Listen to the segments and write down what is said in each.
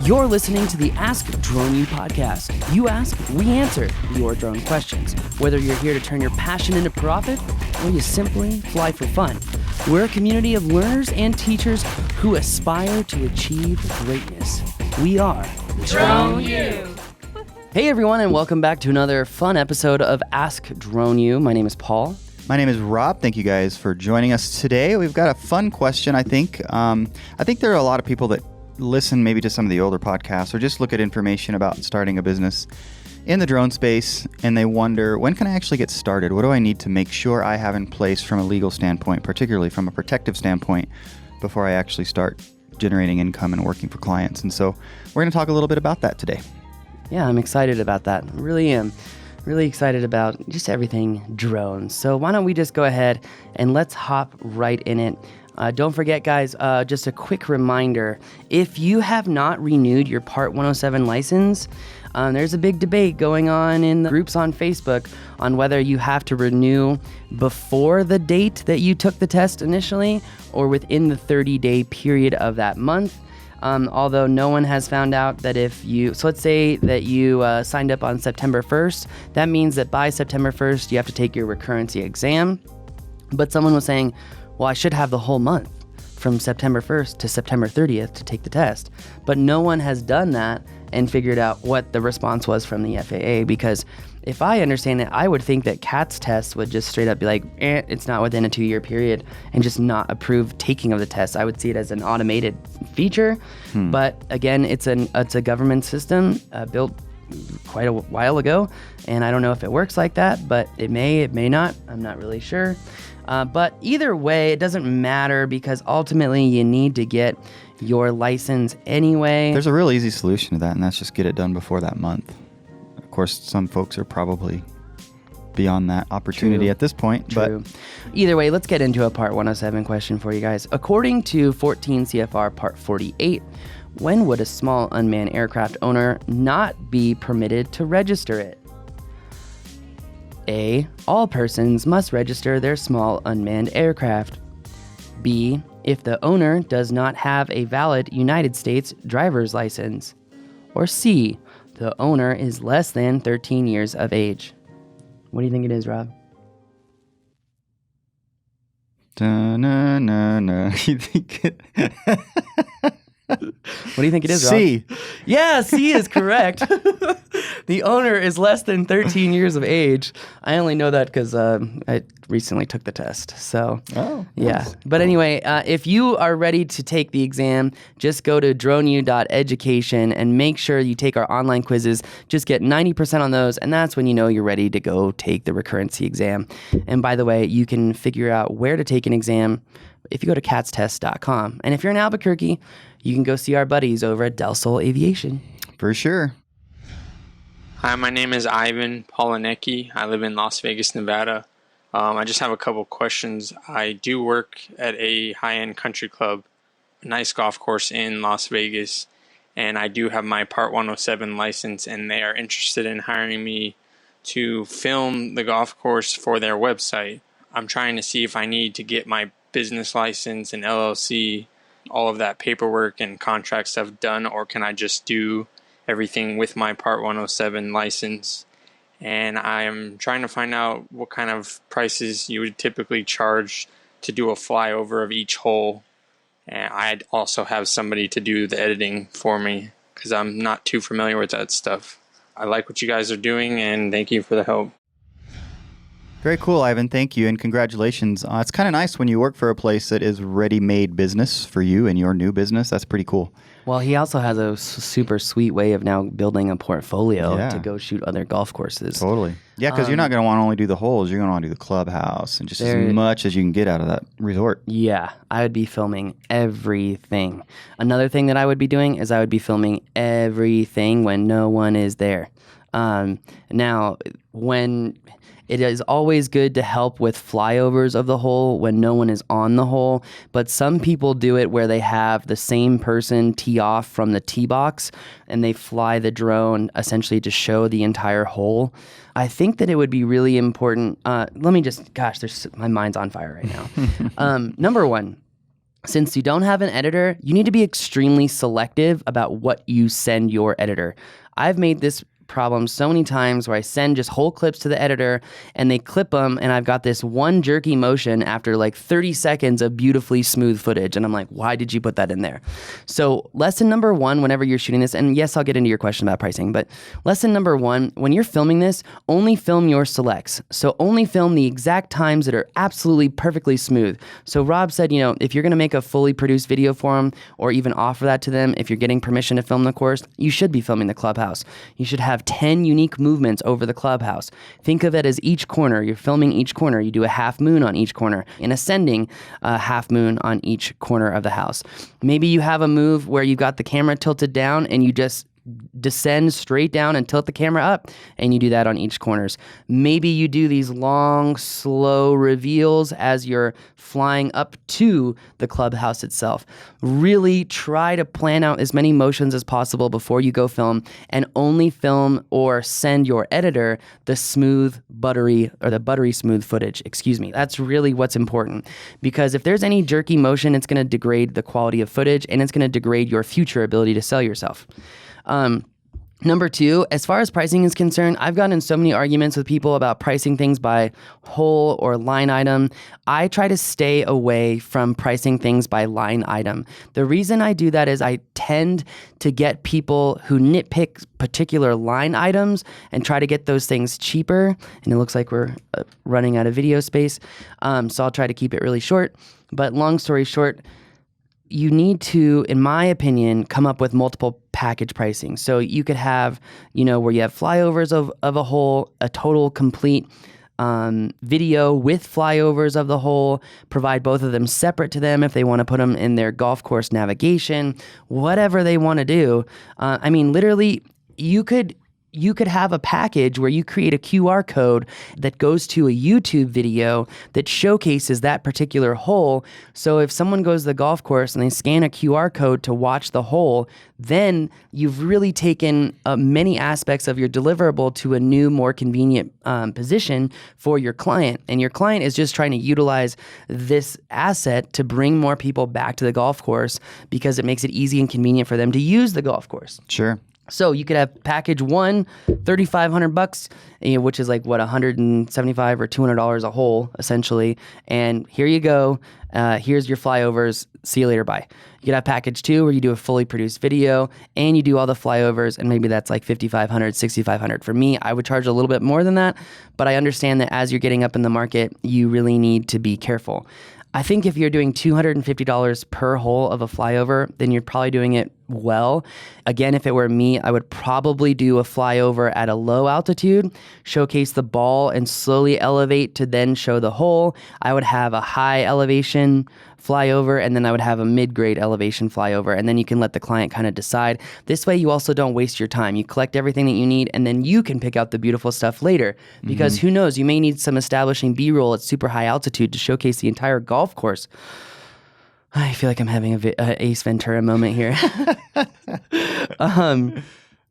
You're listening to the Ask Drone U podcast. You ask, we answer your drone questions. Whether you're here to turn your passion into profit or you simply fly for fun, we're a community of learners and teachers who aspire to achieve greatness. We are Drone U. Hey everyone, and welcome back to another fun episode of Ask Drone U. My name is Paul. My name is Rob. Thank you guys for joining us today. We've got a fun question, I think. I think there are a lot of people that listen maybe to some of the older podcasts or just look at information about starting a business in the drone space, and they wonder, when can I actually get started? What do I need to make sure I have in place from a legal standpoint, particularly from a protective standpoint, before I actually start generating income and working for clients? And so we're going to talk a little bit about that today. Yeah, I'm excited about that. I really am. Really excited about just everything drones. So why don't we just go ahead and let's hop right in it. Don't forget, guys, just a quick reminder, if you have not renewed your Part 107 license, there's a big debate going on in the groups on Facebook on whether you have to renew before the date that you took the test initially or within the 30-day period of that month. Although no one has found out that so let's say that you signed up on September 1st, that means that by September 1st, you have to take your recurrency exam. But someone was saying, well, I should have the whole month from September 1st to September 30th to take the test. But no one has done that and figured out what the response was from the FAA, because if I understand it, I would think that CAT's test would just straight up be like, it's not within a 2-year period, and just not approve taking of the test. I would see it as an automated feature. But again, it's a government system built quite a while ago, and I don't know if it works like that, but it may not. I'm not really sure. But either way, it doesn't matter, because ultimately you need to get your license anyway. There's a real easy solution to that, and that's just get it done before that month. Of course, some folks are probably beyond that opportunity at this point. True. But either way, let's get into a Part 107 question for you guys. According to 14 CFR Part 48, when would a small unmanned aircraft owner not be permitted to register it? A. All persons must register their small unmanned aircraft. B. If the owner does not have a valid United States driver's license. Or C. The owner is less than 13 years of age. What do you think it is, Rob? You think it... What do you think it is, Rob? C. Yeah, C is correct. The owner is less than 13 years of age. I only know that because I recently took the test. So, yeah. Nice. But anyway, if you are ready to take the exam, just go to droneu.education and make sure you take our online quizzes. Just get 90% on those, and that's when you know you're ready to go take the recurrency exam. And by the way, you can figure out where to take an exam if you go to catstest.com. And if you're in Albuquerque, you can go see our buddies over at Del Sol Aviation. For sure. Hi, my name is Ivan Polanecki. I live in Las Vegas, Nevada. I just have a couple questions. I do work at a high-end country club, a nice golf course in Las Vegas, and I do have my Part 107 license, and they are interested in hiring me to film the golf course for their website. I'm trying to see if I need to get my business license and LLC, all of that paperwork and contract stuff done, or can I just do everything with my Part 107 license? And I'm trying to find out what kind of prices you would typically charge to do a flyover of each hole. And I'd also have somebody to do the editing for me, because I'm not too familiar with that stuff. I like what you guys are doing, and thank you for the help. Very cool, Ivan. Thank you, and congratulations. It's kind of nice when you work for a place that is ready-made business for you and your new business. That's pretty cool. Well, he also has a super sweet way of now building a portfolio to go shoot other golf courses. Totally. Yeah, because you're not going to want to only do the holes. You're going to want to do the clubhouse and just as much as you can get out of that resort. Yeah, I would be filming everything. Another thing that I would be doing is I would be filming everything when no one is there. Now, when... It is always good to help with flyovers of the hole when no one is on the hole, but some people do it where they have the same person tee off from the tee box and they fly the drone essentially to show the entire hole. I think that it would be really important. My mind's on fire right now. Number one, Since you don't have an editor, you need to be extremely selective about what you send your editor. I've made this problem so many times where I send just whole clips to the editor and they clip them, and I've got this one jerky motion after like 30 seconds of beautifully smooth footage, and I'm like, why did you put that in there? So lesson number one, whenever you're shooting this, and yes, I'll get into your question about pricing, but lesson number one, when you're filming this, only film your selects. So only film the exact times that are absolutely perfectly smooth. So Rob said, if you're going to make a fully produced video for them or even offer that to them, if you're getting permission to film the course, you should be filming the clubhouse. You should have 10 unique movements over the clubhouse. Think of it as each corner. You're filming each corner. You do a half moon on each corner, an ascending half moon on each corner of the house. Maybe you have a move where you got the camera tilted down and you just descend straight down and tilt the camera up, and you do that on each corners. Maybe you do these long, slow reveals as you're flying up to the clubhouse itself. Really try to plan out as many motions as possible before you go film, and only film or send your editor the buttery smooth footage. That's really what's important, because if there's any jerky motion, it's going to degrade the quality of footage, and it's going to degrade your future ability to sell yourself. Number two, as far as pricing is concerned, I've gotten in so many arguments with people about pricing things by whole or line item. I try to stay away from pricing things by line item. The reason I do that is I tend to get people who nitpick particular line items and try to get those things cheaper. And it looks like we're running out of video space. So I'll try to keep it really short. But long story short, you need to, in my opinion, come up with multiple package pricing. So you could have, where you have flyovers of a whole, a total complete video with flyovers of the whole, provide both of them separate to them if they want to put them in their golf course navigation, whatever they want to do. Literally, you could have a package where you create a QR code that goes to a YouTube video that showcases that particular hole. So if someone goes to the golf course and they scan a QR code to watch the hole, then you've really taken many aspects of your deliverable to a new, more convenient position for your client. And your client is just trying to utilize this asset to bring more people back to the golf course because it makes it easy and convenient for them to use the golf course. Sure. So you could have package one, $3,500, which is like $175 or $200 a hole, essentially. And here you go. Here's your flyovers. See you later. Bye. You could have package two where you do a fully produced video and you do all the flyovers, and maybe that's like $5,500, $6,500. For me, I would charge a little bit more than that, but I understand that as you're getting up in the market, you really need to be careful. I think if you're doing $250 per hole of a flyover, then you're probably doing it well. Again, if it were me, I would probably do a flyover at a low altitude, showcase the ball, and slowly elevate to then show the hole. I would have a high elevation flyover, and then I would have a mid-grade elevation flyover, and then you can let the client kind of decide. This way, you also don't waste your time. You collect everything that you need, and then you can pick out the beautiful stuff later, because who knows, you may need some establishing B-roll at super high altitude to showcase the entire golf course. I feel like I'm having a Ace Ventura moment here.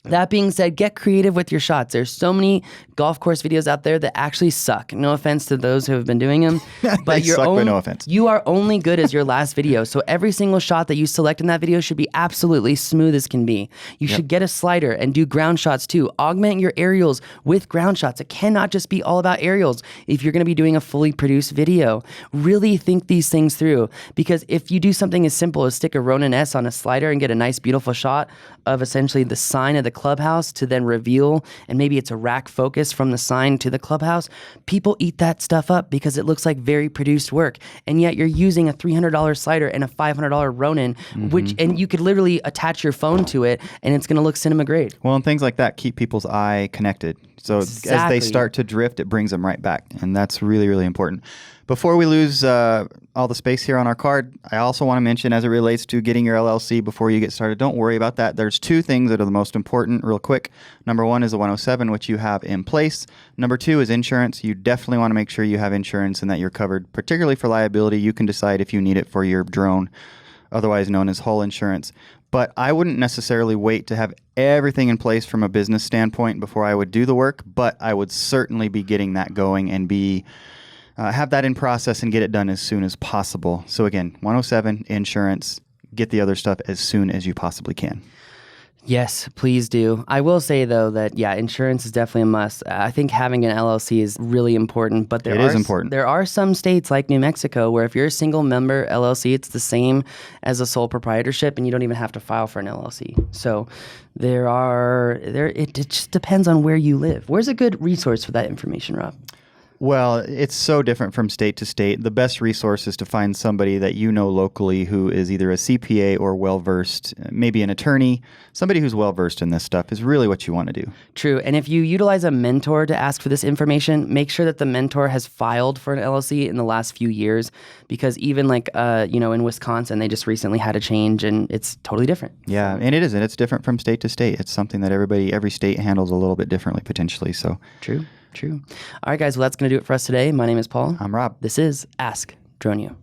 That being said, get creative with your shots. There's so many golf course videos out there that actually suck. No offense to those who have been doing them, but no offense. You are only good as your last video. So every single shot that you select in that video should be absolutely smooth as can be. You should get a slider and do ground shots too. Augment your aerials with ground shots. It cannot just be all about aerials if you're going to be doing a fully produced video. Really think these things through, because if you do something as simple as stick a Ronin S on a slider and get a nice beautiful shot of essentially the sign of the clubhouse to then reveal, and maybe it's a rack focus from the sign to the clubhouse, people eat that stuff up because it looks like very produced work. And yet you're using a $300 slider and a $500 Ronin, and you could literally attach your phone to it and it's going to look cinema grade. Well, and things like that keep people's eye connected. So as they start to drift, it brings them right back. And that's really, really important. Before we lose all the space here on our card, I also want to mention, as it relates to getting your LLC before you get started, don't worry about that. There's two things that are the most important real quick. Number one is the 107, which you have in place. Number two is insurance. You definitely want to make sure you have insurance and that you're covered, particularly for liability. You can decide if you need it for your drone, otherwise known as hull insurance. But I wouldn't necessarily wait to have everything in place from a business standpoint before I would do the work, but I would certainly be getting that going and be have that in process and get it done as soon as possible. So again, 107 insurance, get the other stuff as soon as you possibly can. Yes, please do. I will say, though, that, insurance is definitely a must. I think having an LLC is really important, but It is important. There are some states like New Mexico where if you're a single member LLC, it's the same as a sole proprietorship and you don't even have to file for an LLC. So it just depends on where you live. Where's a good resource for that information, Rob? Well, it's so different from state to state. The best resource is to find somebody that you know locally who is either a CPA or well-versed, maybe an attorney. Somebody who's well-versed in this stuff is really what you want to do. True. And if you utilize a mentor to ask for this information, make sure that the mentor has filed for an LLC in the last few years, because even in Wisconsin, they just recently had a change and it's totally different. Yeah, and it isn't. It's different from state to state. It's something that every state handles a little bit differently potentially. So True. All right, guys. Well, that's going to do it for us today. My name is Paul. I'm Rob. This is Ask Drone U.